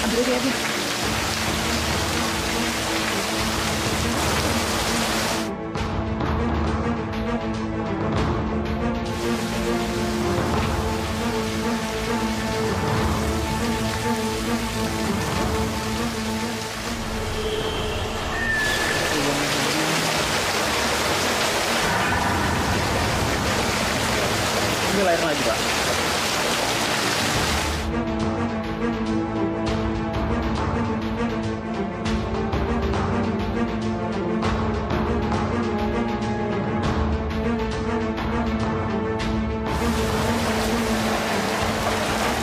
Ambil dia, Abi. Ini air lagi, Pak.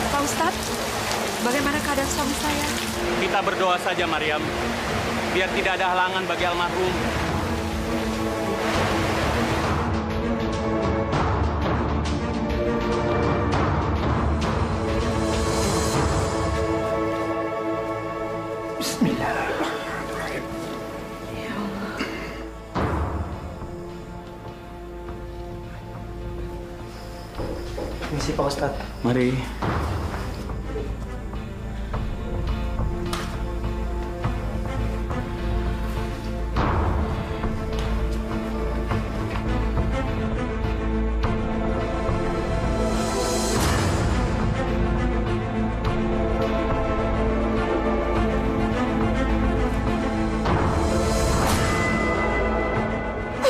Pak Ustadz, bagaimana keadaan suami saya? Kita berdoa saja, Maryam. Biar tidak ada halangan bagi almarhum. Bismillahirrahmanirrahim. Misi Pak Ustadz. Mari.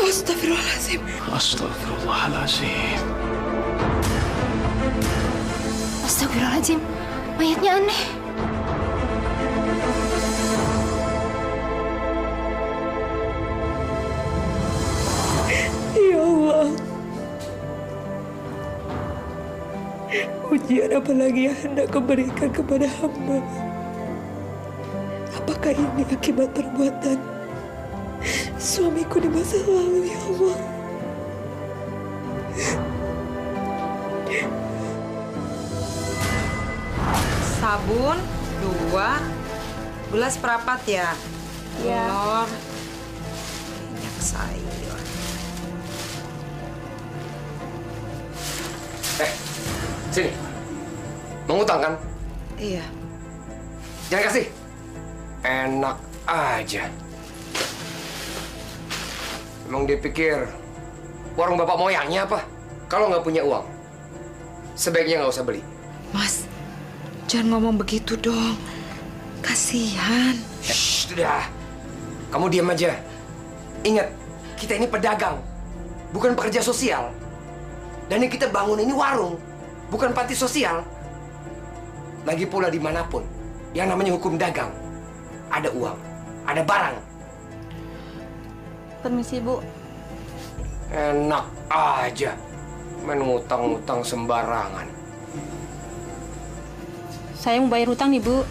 Astagfirullahaladzim. Astagfirullahalazim. Astagfirullahaladzim. Mayatnya aneh. Ya Allah. Ujian apa lagi yang hendak Kau berikan kepada hamba? Apakah ini akibat perbuatan suamiku di masa lalu, ya Allah? Sabun 2, gula seperempat ya. Telur, minyak sayur. Sini. Mau ngutang kan? Iya. Jangan kasih. Enak aja. Emang dia pikir warung bapak moyangnya apa? Kalau nggak punya uang, sebaiknya nggak usah beli. Mas, jangan ngomong begitu dong. Kasihan. Shh, sudah. Kamu diam aja. Ingat, kita ini pedagang, bukan pekerja sosial. Dan yang kita bangun ini warung, bukan panti sosial. Lagi pula dimanapun, yang namanya hukum dagang, ada uang, ada barang. Permisi, Bu. Enak aja, main ngutang-ngutang sembarangan. Saya mau bayar hutang nih, Bu.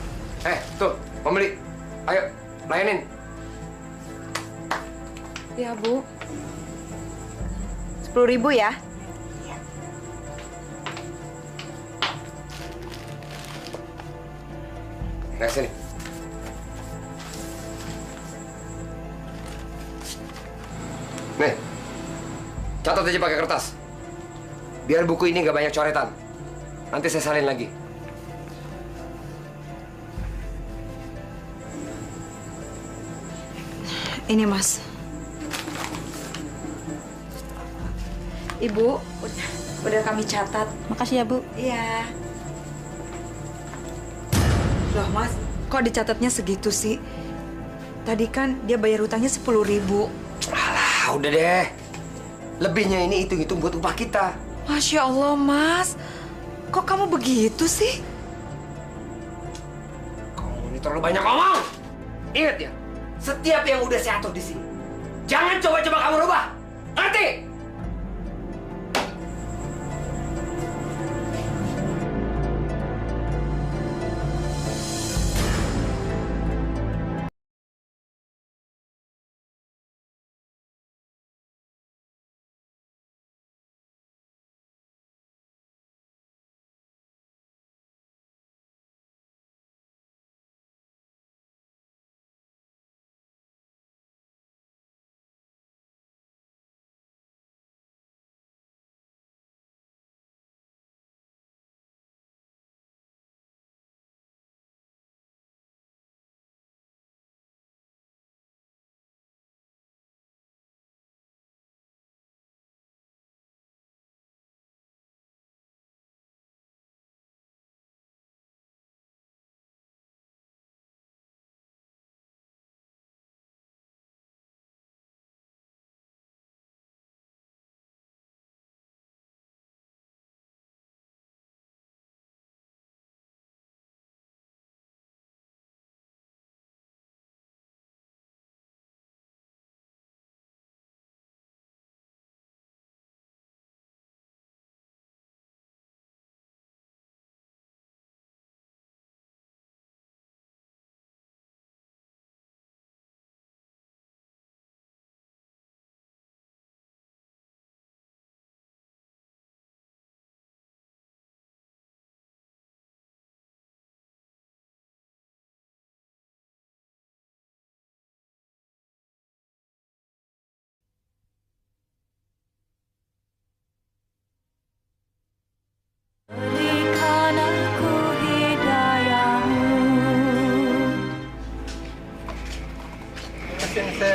Tuh, pembeli. Ayo, layanin. Ya, Bu. 10.000 ya. Nah, sini. Nih, catat aja pakai kertas. Biar buku ini nggak banyak coretan. Nanti saya salin lagi. Ini, Mas. Ibu, udah kami catat. Makasih ya, Bu. Iya. Loh, Mas, kok dicatatnya segitu sih? Tadi kan dia bayar hutangnya 10.000. Alah, udah deh. Lebihnya ini hitung-hitung buat upah kita. Masya Allah, Mas. Kok kamu begitu sih? Kamu ini terlalu banyak ngomong. Ingat ya, setiap yang udah saya atur di sini, jangan coba-coba kamu rubah. Ngerti?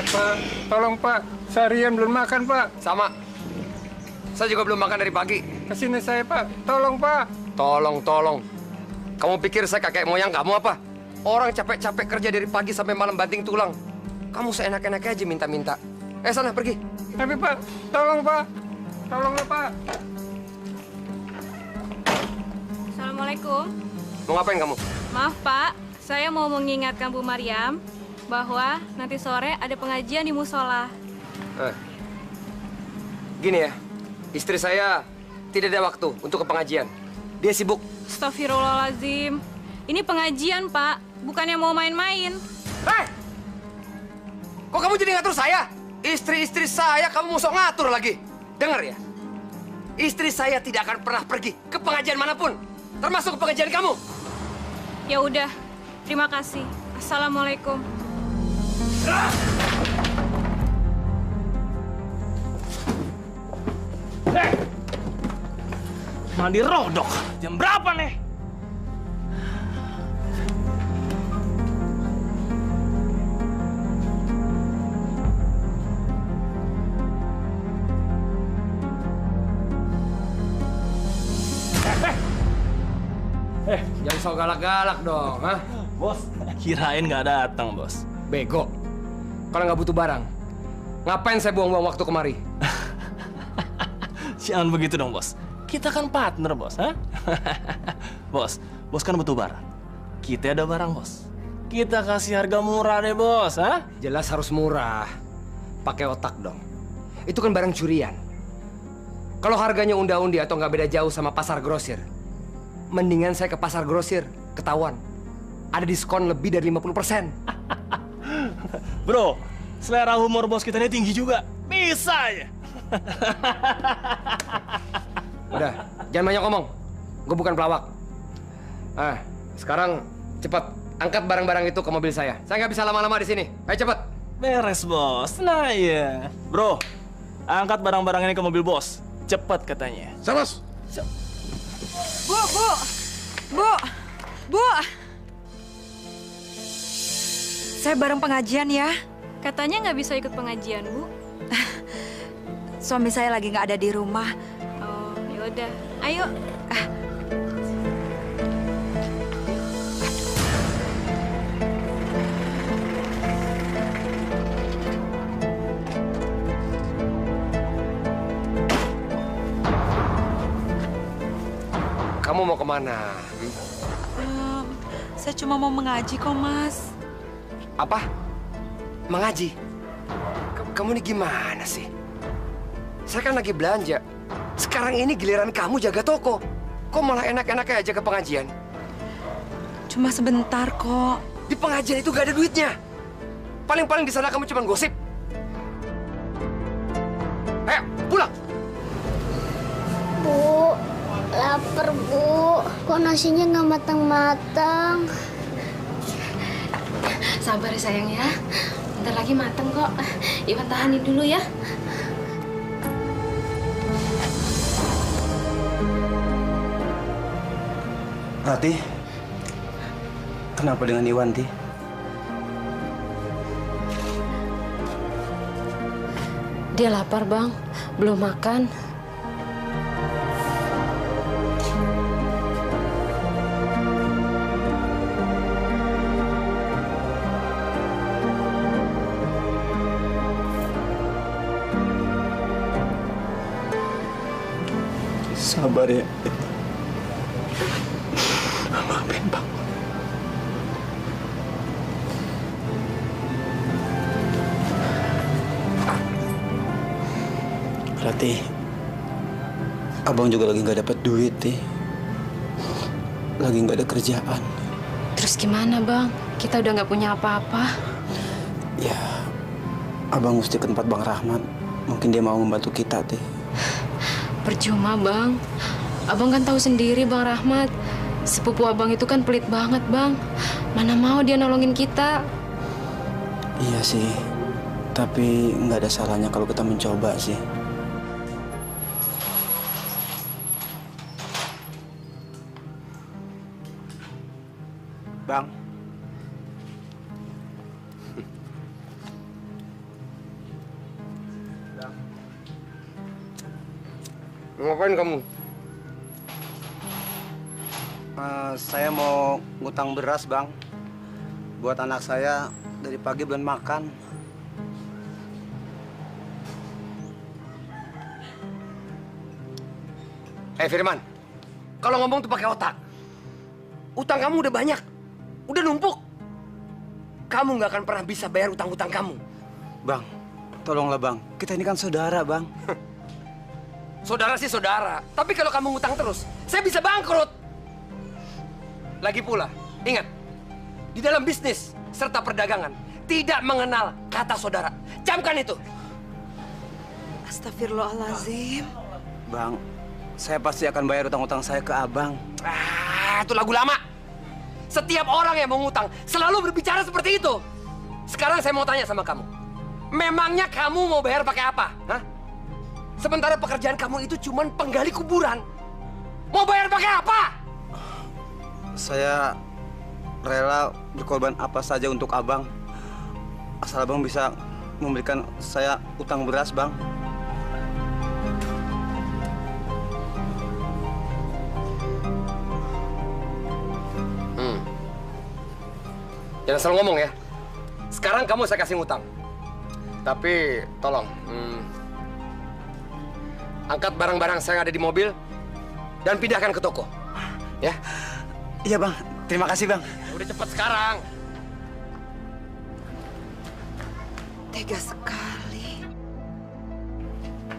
Pak. Tolong, Pak. Seharian belum makan, Pak. Sama. Saya juga belum makan dari pagi. Kesini saya, Pak. Tolong, Pak. Tolong. Kamu pikir saya kakek moyang kamu apa? Orang capek-capek kerja dari pagi sampai malam banting tulang. Kamu seenak-enaknya aja minta-minta. Sana pergi. Tapi, Pak. Tolong, Pak. Tolonglah, Pak. Assalamualaikum. Mau ngapain kamu? Maaf Pak, saya mau mengingatkan Bu Maryam bahwa nanti sore ada pengajian di musola. Gini ya, istri saya tidak ada waktu untuk ke pengajian. Dia sibuk. Astagfirullahaladzim. Ini pengajian Pak, bukannya mau main-main. Hei! Kok kamu jadi ngatur saya? Istri-istri saya kamu mau sok ngatur lagi. Dengar ya, istri saya tidak akan pernah pergi ke pengajian manapun, termasuk ke pengajian kamu. Ya udah, terima kasih. Assalamualaikum. Mandi rodok. Jam berapa nih? Jangan sok galak-galak dong, ha? Bos, kirain nggak datang, Bos. Bego. Kalau nggak butuh barang, ngapain saya buang-buang waktu kemari? Jangan begitu dong, Bos. Kita kan partner, Bos, ha? Bos kan butuh barang. Kita ada barang, Bos. Kita kasih harga murah deh, Bos, ha? Jelas harus murah. Pakai otak dong. Itu kan barang curian. Kalau harganya unda-undi atau nggak beda jauh sama pasar grosir, mendingan saya ke pasar grosir, ketahuan. Ada diskon lebih dari 50%. Bro, selera humor bos kita ini tinggi juga. Bisa ya? Udah, jangan banyak ngomong. Gue bukan pelawak. Sekarang cepat angkat barang-barang itu ke mobil saya. Saya nggak bisa lama-lama di sini. Ayo cepat. Beres, Bos. Nah ya. Bro, angkat barang-barang ini ke mobil bos. Cepat katanya. Salas. Bu. Saya bareng pengajian ya. Katanya nggak bisa ikut pengajian, Bu. Suami saya lagi nggak ada di rumah. Oh, yaudah. Ayo. Kamu mau kemana? Saya cuma mau mengaji kok, Mas. Apa? Mengaji? Kamu ini gimana sih? Saya kan lagi belanja. Sekarang ini giliran kamu jaga toko. Kok malah enak-enaknya aja ke pengajian? Cuma sebentar kok. Di pengajian itu gak ada duitnya. Paling-paling di sana kamu cuma gosip. Ayo, pulang! Bu, lapar Bu. Kok nasinya nggak matang-matang? Sabar ya sayang ya. Bentar lagi mateng kok. Iwan tahanin dulu ya. Rati, kenapa dengan Iwan, Ti? Dia lapar, Bang. Belum makan. Sabar ya. Maafin Bang. Rati, Abang juga lagi nggak dapat duit, Ti. Lagi nggak ada kerjaan. Terus gimana, Bang? Kita udah nggak punya apa-apa. Ya, Abang mesti ke tempat Bang Rahmat. Mungkin dia mau membantu kita, Ti. Percuma, Bang. Abang kan tahu sendiri, Bang Rahmat. Sepupu Abang itu kan pelit banget, Bang. Mana mau dia nolongin kita. Iya sih, tapi nggak ada salahnya kalau kita mencoba sih. Bang, Ngapain kamu? Saya mau ngutang beras, Bang. Buat anak saya dari pagi belum makan. Firman, kalau ngomong tuh pakai otak. Utang kamu udah banyak, udah numpuk. Kamu nggak akan pernah bisa bayar utang-utang kamu. Bang, tolonglah Bang. Kita ini kan saudara, Bang. Saudara sih saudara, tapi kalau kamu ngutang terus, saya bisa bangkrut. Lagi pula, ingat, di dalam bisnis serta perdagangan tidak mengenal kata saudara. Camkan itu. Astagfirullahaladzim. Bang, saya pasti akan bayar utang-utang saya ke Abang. Itu lagu lama. Setiap orang yang mau ngutang selalu berbicara seperti itu. Sekarang saya mau tanya sama kamu. Memangnya kamu mau bayar pakai apa? Hah? Sementara pekerjaan kamu itu cuma penggali kuburan. Mau bayar pakai apa? Saya rela berkorban apa saja untuk Abang. Asal Abang bisa memberikan saya utang beras, Bang. Jangan selalu ngomong ya. Sekarang kamu saya kasih ngutang. Tapi tolong, angkat barang-barang saya yang ada di mobil dan pindahkan ke toko. Ya? Iya, Bang. Terima kasih, Bang. Udah cepat sekarang. Tega sekali.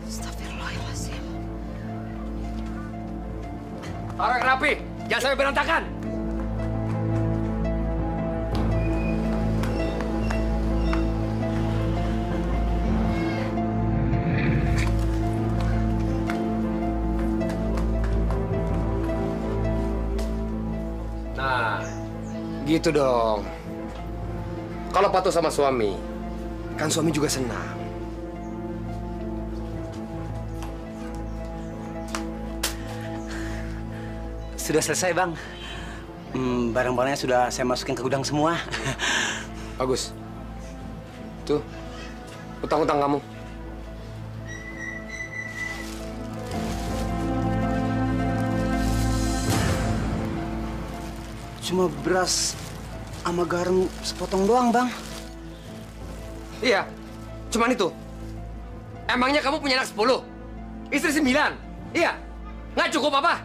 Astagfirullahaladzim. Taruh yang rapi, jangan sampai berantakan. Nah, gitu dong. Kalau patuh sama suami, kan suami juga senang. Sudah selesai, Bang. Barang-barangnya sudah saya masukin ke gudang semua. Bagus. Tuh, utang-utang kamu. Cuma beras sama garam sepotong doang, Bang. Iya, cuman itu. Emangnya kamu punya anak 10? Istri 9? Iya, nggak cukup apa?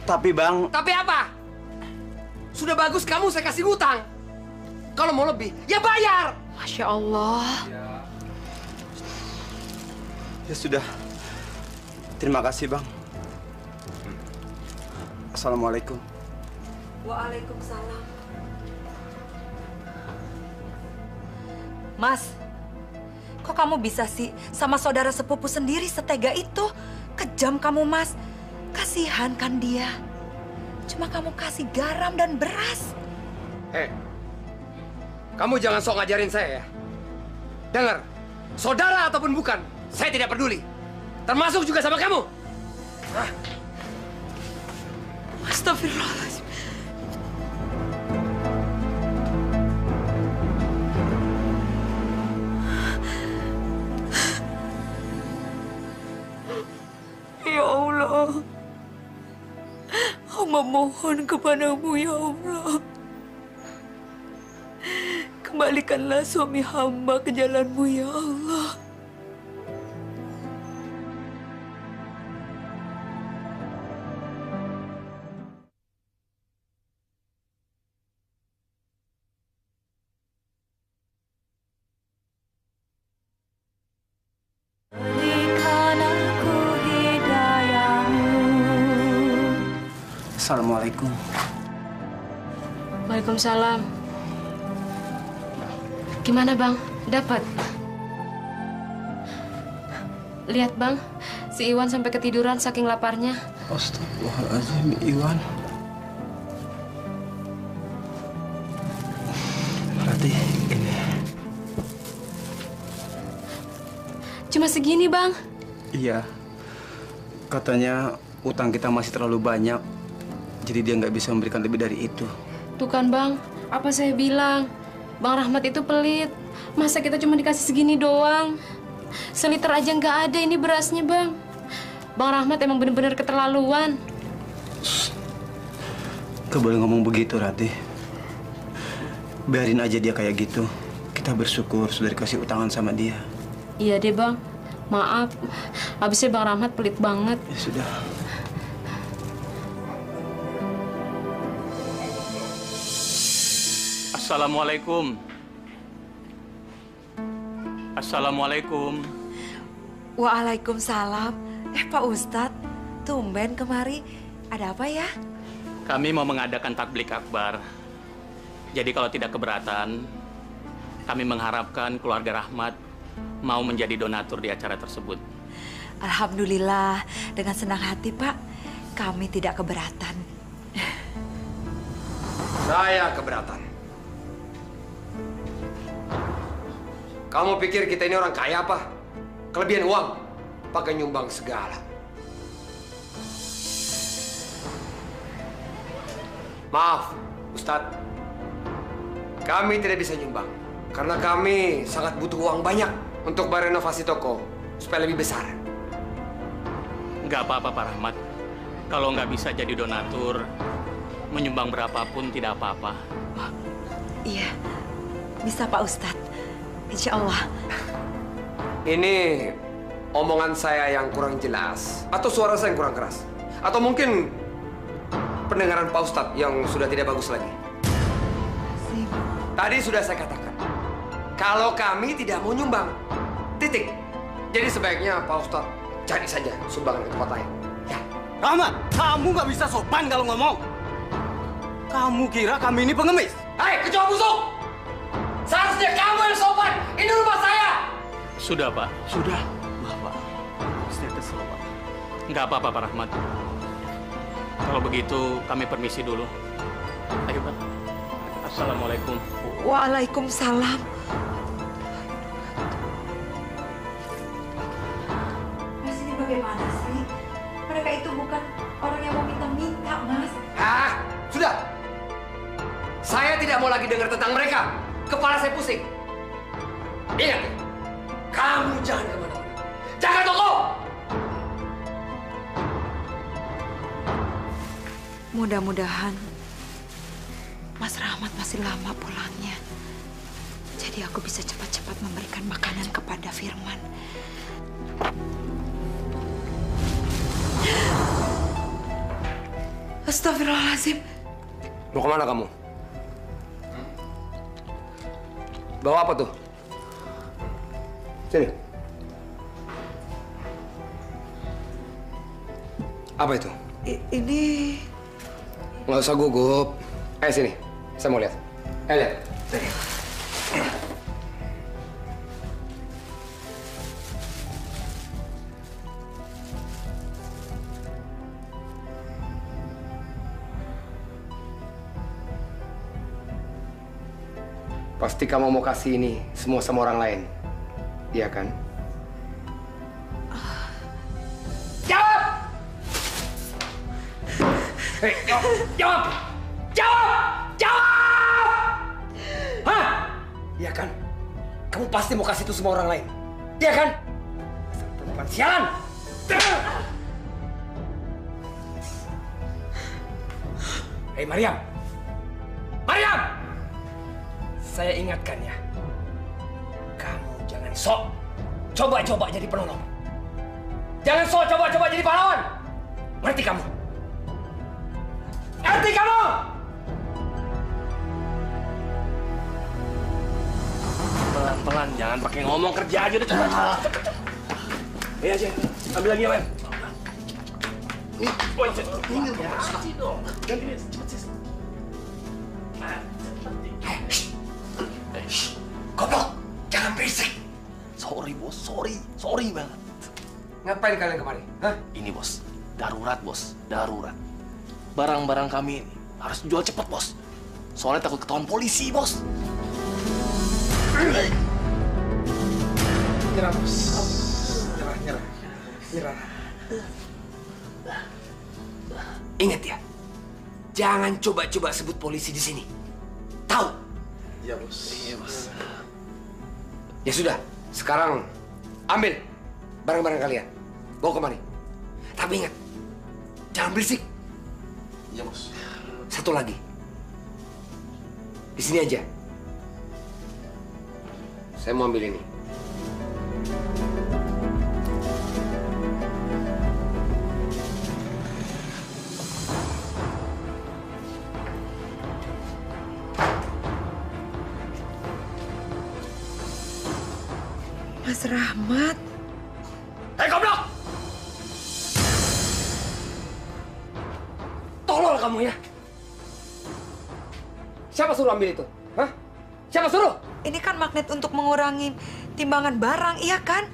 Tapi, Bang... Tapi apa? Sudah bagus kamu saya kasih hutang. Kalau mau lebih, ya bayar. Masya Allah. Ya sudah. Terima kasih, Bang. Assalamualaikum. Waalaikumsalam. Mas, kok kamu bisa sih sama saudara sepupu sendiri setega itu? Kejam kamu, Mas. Kasihan kan dia. Cuma kamu kasih garam dan beras. Kamu jangan sok ngajarin saya ya. Dengar, saudara ataupun bukan, saya tidak peduli. Termasuk juga sama kamu. Astagfirullahaladzim. Ya Allah, hamba mohon kepadamu ya Allah. Kembalikanlah suami hamba ke jalanmu ya Allah. Assalamualaikum. Waalaikumsalam. Gimana, Bang? Dapat? Lihat, Bang. Si Iwan sampai ketiduran saking laparnya. Astagfirullahaladzim, Iwan. Berarti ini... Cuma segini, Bang. Iya. Katanya utang kita masih terlalu banyak. Jadi dia nggak bisa memberikan lebih dari itu. Tuh kan, Bang. Apa saya bilang? Bang Rahmat itu pelit. Masa kita cuma dikasih segini doang? Seliter aja nggak ada ini berasnya, Bang. Bang Rahmat emang bener-bener keterlaluan. Gak boleh ngomong begitu, Ratih. Biarin aja dia kayak gitu. Kita bersyukur sudah dikasih utangan sama dia. Iya deh Bang, maaf. Habisnya Bang Rahmat pelit banget. Ya sudah. Assalamualaikum. Assalamualaikum. Waalaikumsalam. Pak Ustadz, tumben kemari. Ada apa ya? Kami mau mengadakan takblik akbar. Jadi kalau tidak keberatan, kami mengharapkan keluarga Rahmat mau menjadi donatur di acara tersebut. Alhamdulillah, dengan senang hati Pak. Kami tidak keberatan. Saya keberatan. Kamu pikir kita ini orang kaya apa? Kelebihan uang, pakai nyumbang segala. Maaf, Ustadz. Kami tidak bisa nyumbang. Karena kami sangat butuh uang banyak untuk merenovasi toko supaya lebih besar. Nggak apa-apa, Pak Rahmat. Kalau nggak bisa jadi donatur, menyumbang berapapun tidak apa-apa. Iya, bisa Pak Ustadz. Insya Allah. Ini omongan saya yang kurang jelas, atau suara saya yang kurang keras, atau mungkin pendengaran Pak Ustadz yang sudah tidak bagus lagi. Tadi sudah saya katakan, kalau kami tidak mau nyumbang, titik. Jadi sebaiknya Pak Ustadz cari saja sumbangan ke tempat lain. Ya. Rahmat, kamu nggak bisa sopan kalau ngomong. Kamu kira kami ini pengemis? Hei, kecoa busuk! Seharusnya kamu yang sopan. Ini rumah saya. Sudah, Pak. Sudah. Bapak, saya kesel, Pak. Nggak apa-apa, Pak Rahmat. Kalau begitu, kami permisi dulu. Ayo, Pak. Assalamualaikum. Waalaikumsalam. Mas, ini bagaimana sih? Mereka itu bukan orang yang mau minta-minta, Mas. Ah, sudah. Saya tidak mau lagi dengar tentang mereka. Kepala saya pusing. Ingat, kamu jangan kemana-mana. Jaga toko! Mudah-mudahan Mas Rahmat masih lama pulangnya. Jadi aku bisa cepat-cepat memberikan makanan kepada Firman. Astagfirullahaladzim. Mau kemana kamu? Bawa apa tuh? Sini. Apa itu? Ini... Nggak usah gugup. Sini. Saya mau lihat. Lihat. Sini. Pasti kamu mau kasih ini semua sama orang lain. Iya kan? Jawab! Hei, jawab! Jawab! Jawab! Hah? Iya kan? Kamu pasti mau kasih itu semua orang lain. Iya kan? Perempuan sialan! Hei, Mariam! Mariam! Saya ingatkan ya, kamu jangan sok coba-coba jadi penolong. Jangan sok coba-coba jadi pahlawan. Ngerti kamu? Ngerti kamu? Pelan-pelan, jangan pakai ngomong, kerja aja udah cepet. Iya aja, ambil lagi ya, Mem. Nih, boy, tinggal ya. Ganti nih, cepet sih. Goblok, jangan berisik. Sorry, Bos. Sorry banget. Ngapain kalian kemari? Hah? Ini, Bos. Darurat, Bos. Darurat. Barang-barang kami ini harus dijual cepat, Bos. Soalnya takut ketahuan polisi, Bos. Nyerah, Bos. Nyerah. Ingat ya, jangan coba-coba sebut polisi di sini. Tahu? Iya, Bos. Iya, Bos. Ya sudah, sekarang ambil barang-barang kalian. Bawa kemari. Tapi ingat, jangan berisik. Iya, Bos. Satu lagi. Di sini aja. Saya mau ambil ini. Mas Rahmat. Hei, goblok! Tolol kamu ya. Siapa suruh ambil itu? Hah? Siapa suruh? Ini kan magnet untuk mengurangi timbangan barang, iya kan?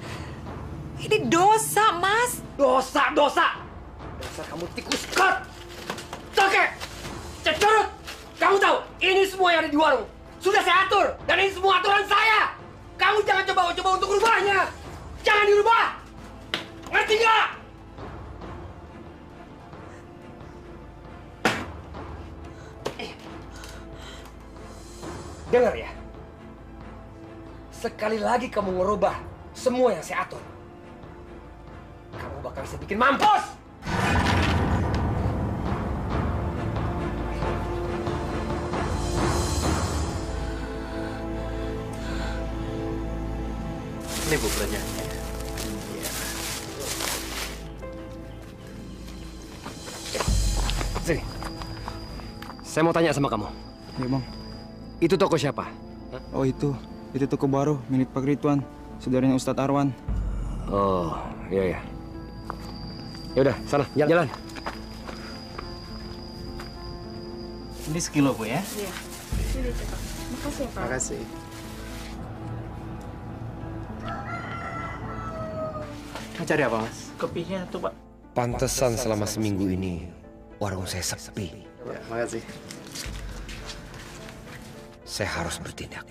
Ini dosa, Mas. Dosa! Dasar kamu tikus kot! Toke! Cecurut! Kamu tahu, ini semua yang ada di warung sudah saya atur. Dan ini semua aturan saya. Kamu jangan coba-coba untuk merubahnya. Jangan dirubah! Ngerti nggak? Dengar ya. Sekali lagi kamu ngerubah semua yang saya atur, kamu bakal saya bikin mampus! Ini Bu belanjaannya. Sini. Saya mau tanya sama kamu. Ya, Bang. Itu toko siapa? Oh, itu toko baru milik Pak Ridwan, saudaranya Ustadz Arwan. Oh, iya ya. Ya udah, sana, jalan. Ini sekilo, Bu ya? Iya. Sini, Pak. Makasih ya, Pak. Makasih. Mau cari apa, Mas? Kopinya tuh, Pak. Pantesan selama seminggu ini warung saya sepi. Ya, makasih. Saya harus bertindak.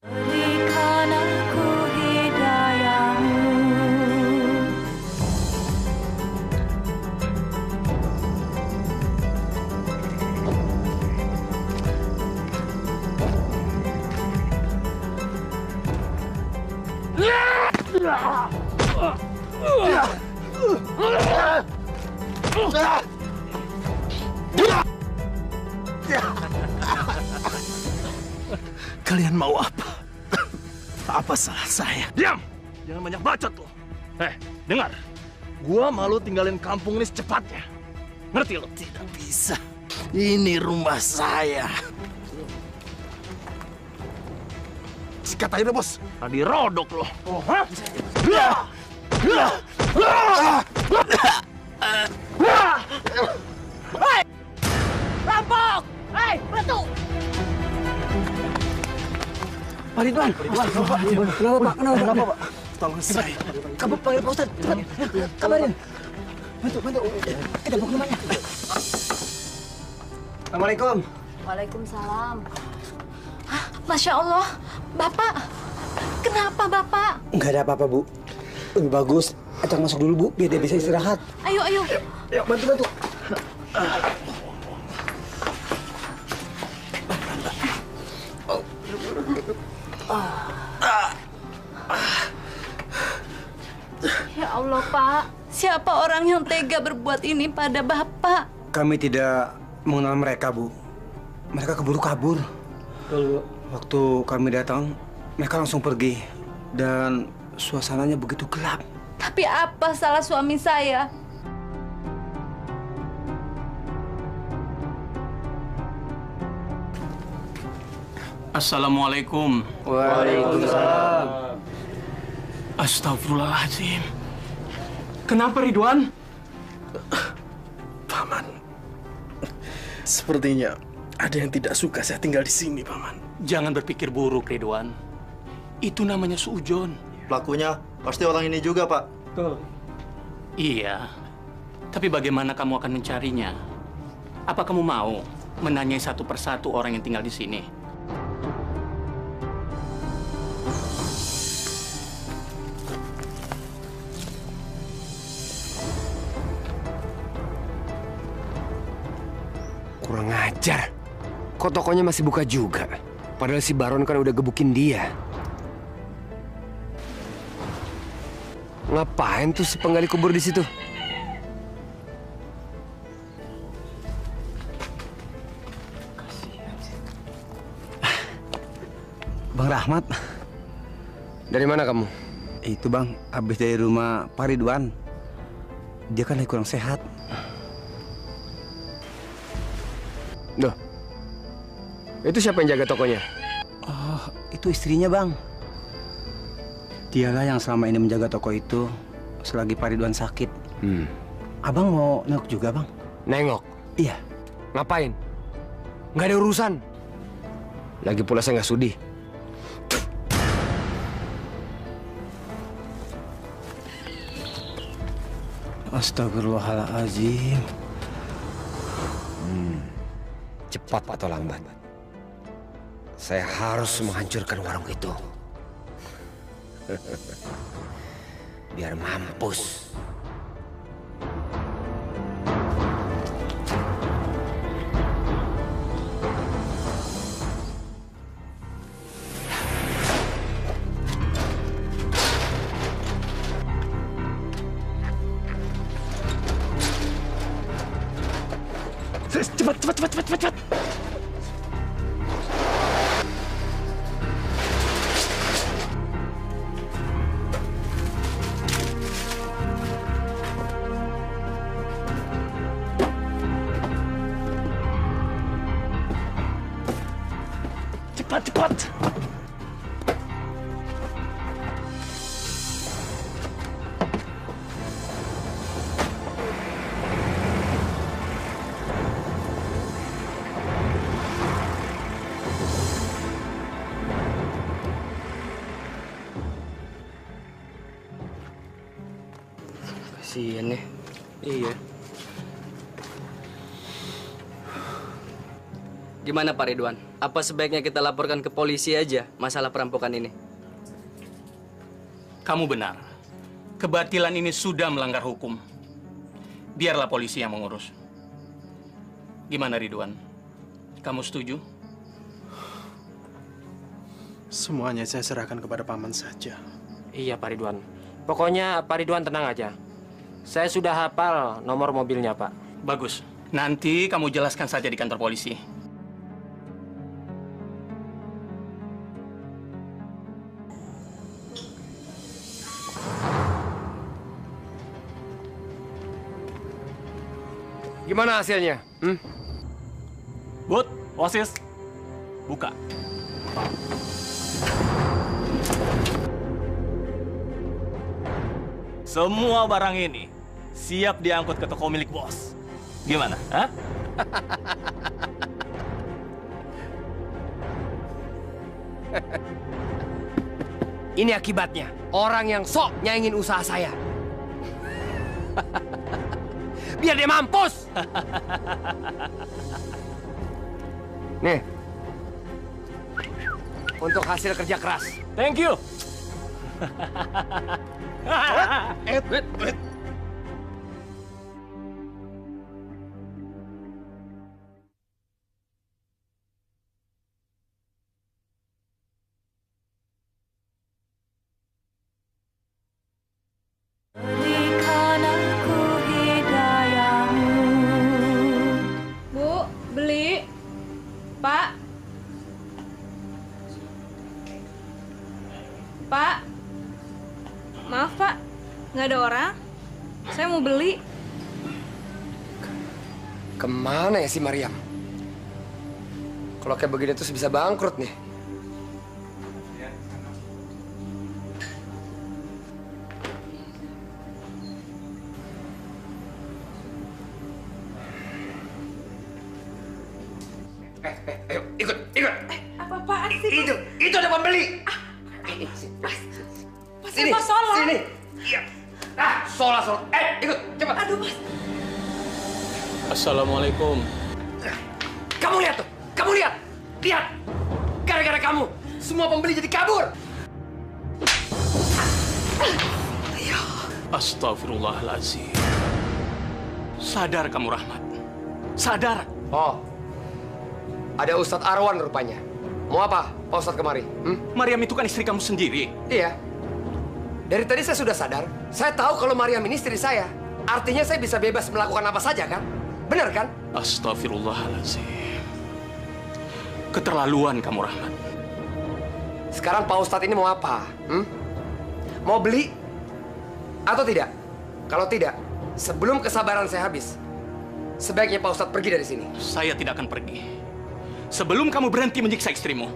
Berikan aku hidayahmu. Kalian mau apa? Apa salah saya? Diam! Jangan banyak bacot lo. Dengar. Gua malu tinggalin kampung ini secepatnya. Ngerti lo? Tidak bisa. Ini rumah saya. Sikat aja deh, Bos. Tadi rodok lo. Oh, hah? Hei! Rampok! Hei, batu! Pak Ridwan! Kenapa, Pak? Tolong saya. Kamu panggil Pak Ustadz, cepat. Kabarin. Bantu. Kita bawa ke rumahnya. Assalamualaikum. Waalaikumsalam. Masya Allah, Bapak. Kenapa, Bapak? Nggak ada apa-apa, Bu. Lebih bagus, Acang masuk dulu, Bu, biar dia bisa istirahat. Ayo. Yuk, bantu. Ya Allah, Pak. Siapa orang yang tega berbuat ini pada Bapak? Kami tidak mengenal mereka, Bu. Mereka keburu kabur. Waktu kami datang, mereka langsung pergi. Dan suasananya begitu gelap. Tapi apa salah suami saya? Assalamualaikum. Waalaikumsalam. Astagfirullahaladzim. Kenapa, Ridwan? Paman, sepertinya ada yang tidak suka saya tinggal di sini, Paman. Jangan berpikir buruk, Ridwan. Itu namanya suudzon. Pelakunya pasti orang ini juga, Pak. Betul. Iya. Tapi bagaimana kamu akan mencarinya? Apa kamu mau menanyai satu persatu orang yang tinggal di sini? ajar. Kok tokonya masih buka juga? Padahal si Baron kan udah gebukin dia. Ngapain tuh si penggali kubur di situ? Bang Rahmat. Dari mana kamu? Itu Bang, habis dari rumah Pak Ridwan. Dia kan lagi kurang sehat. Loh, itu siapa yang jaga tokonya? Oh, itu istrinya Bang. Dialah yang selama ini menjaga toko itu selagi Pak Ridwan sakit. Abang mau nengok juga Bang? Nengok? Iya. Ngapain? Nggak ada urusan. Lagi pula saya nggak sudi. Astagfirullahaladzim. Cepat atau lambat, saya harus menghancurkan warung itu. Biar mampus. Cepat. Cepat. Kasian ya. Iya. Gimana Pak Ridwan? Apa sebaiknya kita laporkan ke polisi aja masalah perampokan ini? Kamu benar. Kebatilan ini sudah melanggar hukum. Biarlah polisi yang mengurus. Gimana Ridwan? Kamu setuju? Semuanya saya serahkan kepada paman saja. Iya Pak Ridwan. Pokoknya Pak Ridwan tenang aja. Saya sudah hafal nomor mobilnya Pak. Bagus. Nanti kamu jelaskan saja di kantor polisi. Gimana hasilnya? Bud, OSIS, buka. Semua barang ini siap diangkut ke toko milik bos. Gimana? Hah? Ini akibatnya. Orang yang sok nyaingin usaha saya. Biar dia mampus. Nih. Untuk hasil kerja keras. Thank you. Bu, beli. Pak. Pak. Maaf, Pak. Nggak ada orang. Saya mau beli. Kemana ya si Mariam? Kalau kayak begini tuh bisa bangkrut nih. Ayo, ikut. Apa-apaan sih? Itu ada pembeli. Mas, saya mau sholat. Sini. Iya. Sholat. Ikut, cepat. Aduh, Mas. Assalamualaikum. Kamu lihat tuh. Lihat. Gara-gara kamu, semua pembeli jadi kabur. Astagfirullahaladzim. Sadar kamu, Rahmat. Sadar. Oh, Ada Ustadz Arwan rupanya. Mau apa Pak Ustadz kemari? Mariam itu kan istri kamu sendiri. Iya. Dari tadi saya sudah sadar. Saya tahu kalau Mariam ini istri saya. Artinya saya bisa bebas melakukan apa saja kan? Benar kan? Astagfirullahaladzim. Keterlaluan kamu, Rahmat. Sekarang Pak Ustadz ini mau apa? Mau beli? Atau tidak? Kalau tidak, sebelum kesabaran saya habis, sebaiknya Pak Ustadz pergi dari sini. Saya tidak akan pergi sebelum kamu berhenti menyiksa istrimu.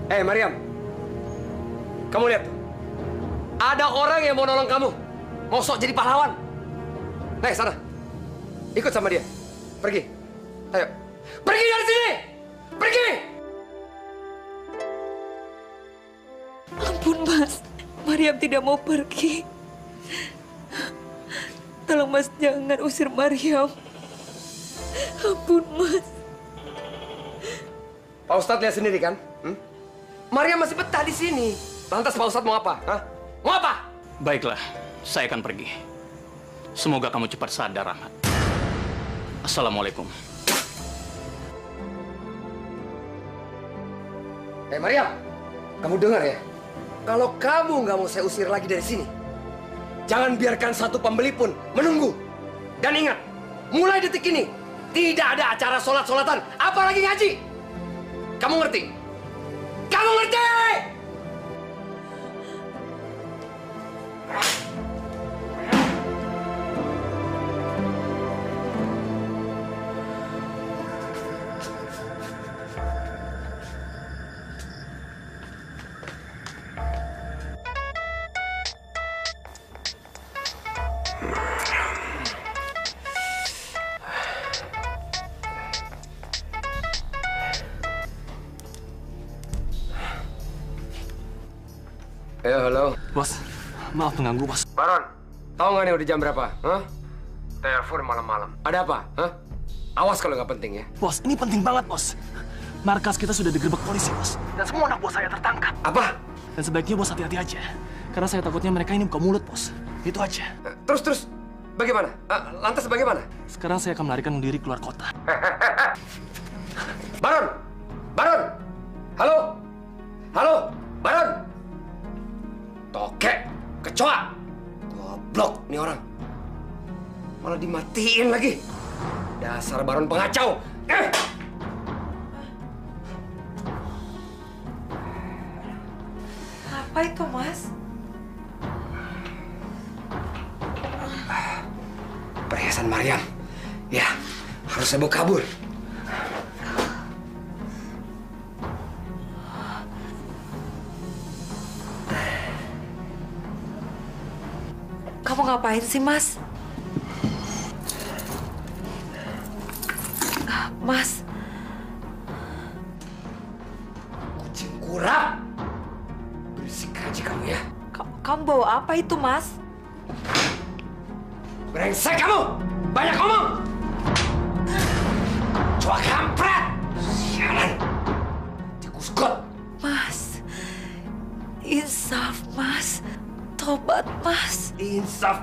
Mariam. Kamu lihat. Ada orang yang mau nolong kamu. Mau sok jadi pahlawan. Nah, sana. Ikut sama dia. Pergi. Ayo. Pergi dari sini! Pergi! Ampun, Mas. Mariam tidak mau pergi. Tolong, Mas, jangan usir Mariam. Ampun, Mas. Pak Ustadz lihat sendiri kan? Mariam masih betah di sini. Lantas Pak Ustadz mau apa? Mau apa? Baiklah, saya akan pergi. Semoga kamu cepat sadar, Rahmat. Assalamualaikum. Mariam, kamu dengar ya? Kalau kamu nggak mau saya usir lagi dari sini, jangan biarkan satu pembeli pun menunggu. Dan ingat, mulai detik ini, tidak ada acara sholat-sholatan, apalagi ngaji. Kamu ngerti? Kamu ngerti? Halo. Bos, maaf mengganggu, Bos. Baron, tahu nggak nih udah jam berapa? Telepon malam-malam. Ada apa? Awas kalau nggak penting ya. Bos, ini penting banget, Bos. Markas kita sudah digerebek polisi, Bos. Dan semua anak bos saya tertangkap. Apa? Dan sebaiknya Bos hati-hati aja. Karena saya takutnya mereka ini buka mulut, Bos. Itu aja. Terus, bagaimana? Lantas bagaimana? Sekarang saya akan melarikan diri keluar kota. Baron! Halo? Baron! Tokek, kecoa, goblok nih orang. Malah dimatiin lagi. Dasar Baron pengacau. Apa itu, Mas? Perhiasan Mariam. Ya, harus saya bawa kabur. Kamu ngapain sih, Mas? Mas. Kucing kurap. Berisik aja kamu ya. Kamu bawa apa itu, Mas? Brengsek kamu! Banyak ngomong! Coba kampret! Sialan! Tikus got! Mas. Insaf, Mas. Tobat, Mas. Insaf.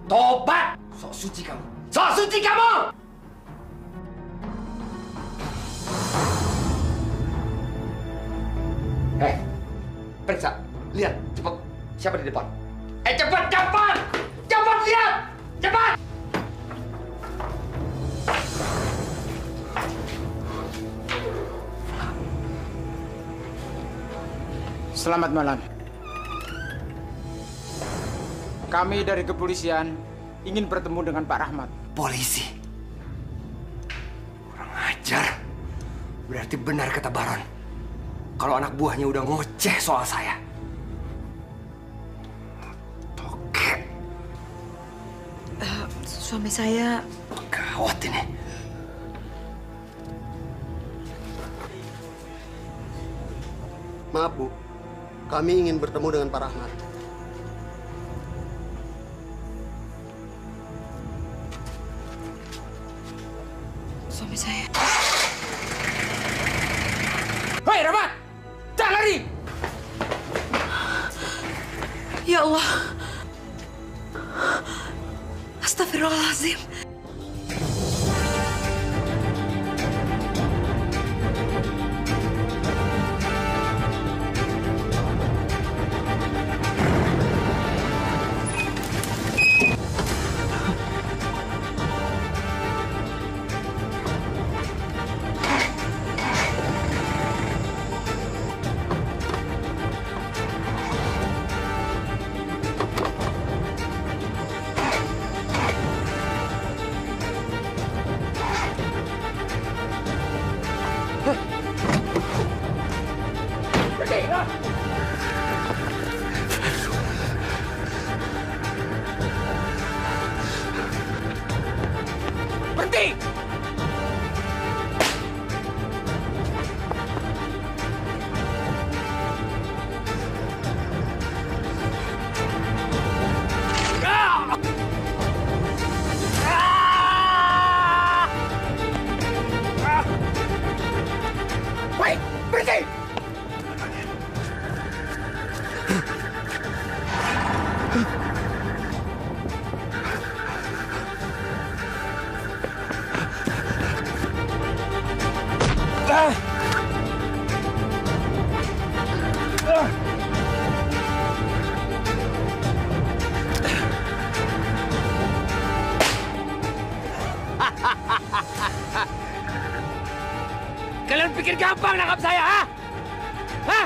Tobat! Sok suci kamu! Periksa. Lihat, cepat. Siapa di depan? Cepat! Cepat lihat! Cepat! Selamat malam. Kami dari kepolisian ingin bertemu dengan Pak Rahmat. Polisi? Kurang ajar. Berarti benar kata Baron. Kalau anak buahnya udah ngoceh soal saya. Tokek. Suami saya... Gawat ini. Maaf, Bu. Kami ingin bertemu dengan Pak Rahmat. Suami saya... Hei, Rahmat! Jangan lari! Ya Allah. Astagfirullahaladzim. Baik, berhenti! Kalian pikir gampang nangkap saya, ha? Hah?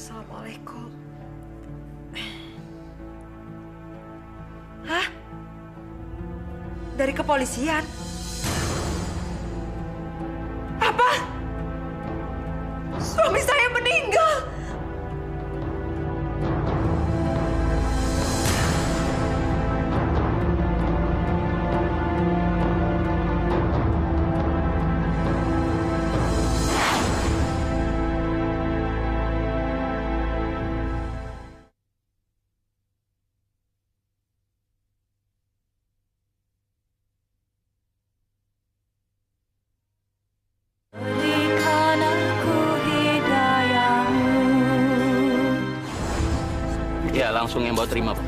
Assalamualaikum. Hah? Dari kepolisian? Apa? Suami saya meninggal. Ya, langsung yang bawa terima, Pak.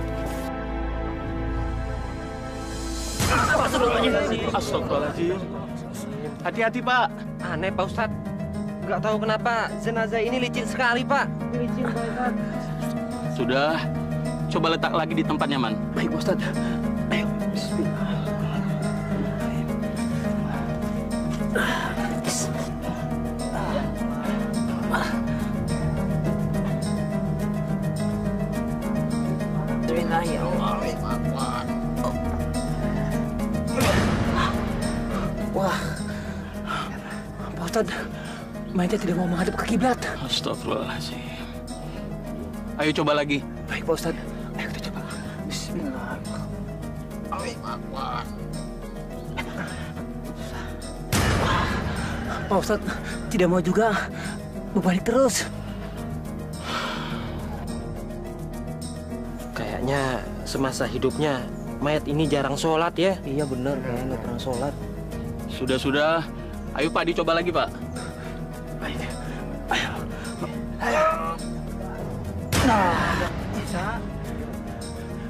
Astagfirullahaladzim. Hati-hati, Pak. Aneh, Pak Ustadz. Nggak tahu kenapa jenazah ini licin sekali, Pak. Licin, Pak Ustadz. Sudah, coba letak lagi di tempat nyaman. Baik, Pak Ustadz. Ayo, bismillah. Wah, Pak Ustadz, mayatnya tidak mau menghadap ke kiblat. Astagfirullahaladzim. Ayo coba lagi. Baik, Pak Ustadz. Ayo kita coba. Bismillahirrahmanirrahim. Pak Ustadz, tidak mau juga berbalik terus. Kayaknya semasa hidupnya mayat ini jarang sholat ya? Iya benar, kayaknya nggak pernah sholat. Sudah. Ayo Pak, dicoba lagi Pak. Ayo. Nah, bisa.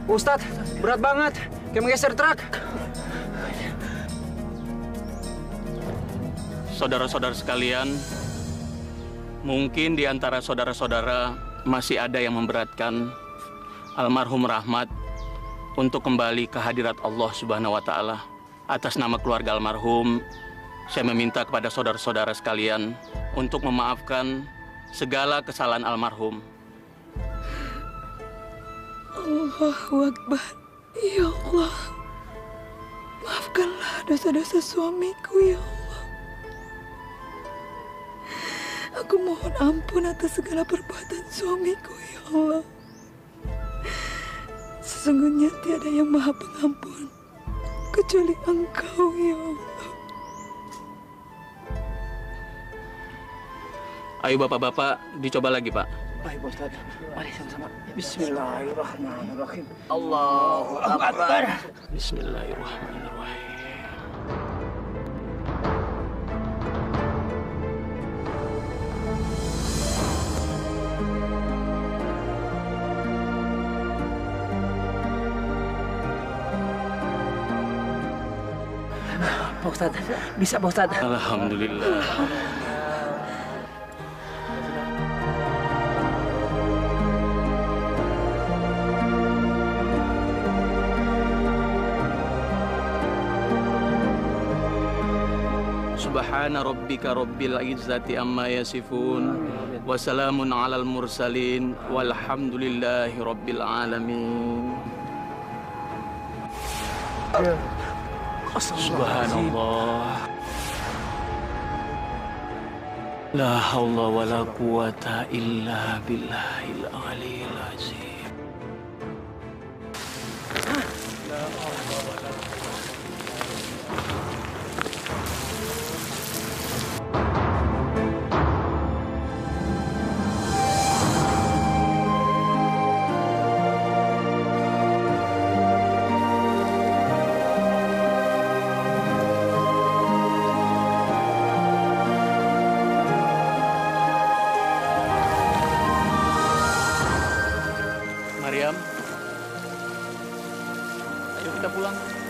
Ustadz, berat banget. Kayak menggeser truk. Saudara-saudara sekalian, mungkin di antara saudara-saudara masih ada yang memberatkan almarhum Rahmat untuk kembali ke hadirat Allah Subhanahu wa Ta'ala. Atas nama keluarga almarhum, saya meminta kepada saudara-saudara sekalian untuk memaafkan segala kesalahan almarhum. Allahu Akbar. Ya Allah, maafkanlah dosa-dosa suamiku, ya Allah. Aku mohon ampun atas segala perbuatan suamiku, ya Allah. Sesungguhnya tiada yang maha pengampun kecuali Engkau, ya Allah. Ayo bapak-bapak, dicoba lagi Pak. Baik, Pak Ustadz. Mari sama-sama. Bismillahirrahmanirrahim. Allahu Akbar. Bismillahirrahmanirrahim. Pak Ustadz, bisa Pak Ustadz. Alhamdulillah. Subhana rabbika rabbil izzati amma yasifun wa salamun alal mursalin walhamdulillahi rabbil alamin. Subhanallah. La haula wa la quwata illa billahil aliyil azim. Mariam, ayo kita pulang.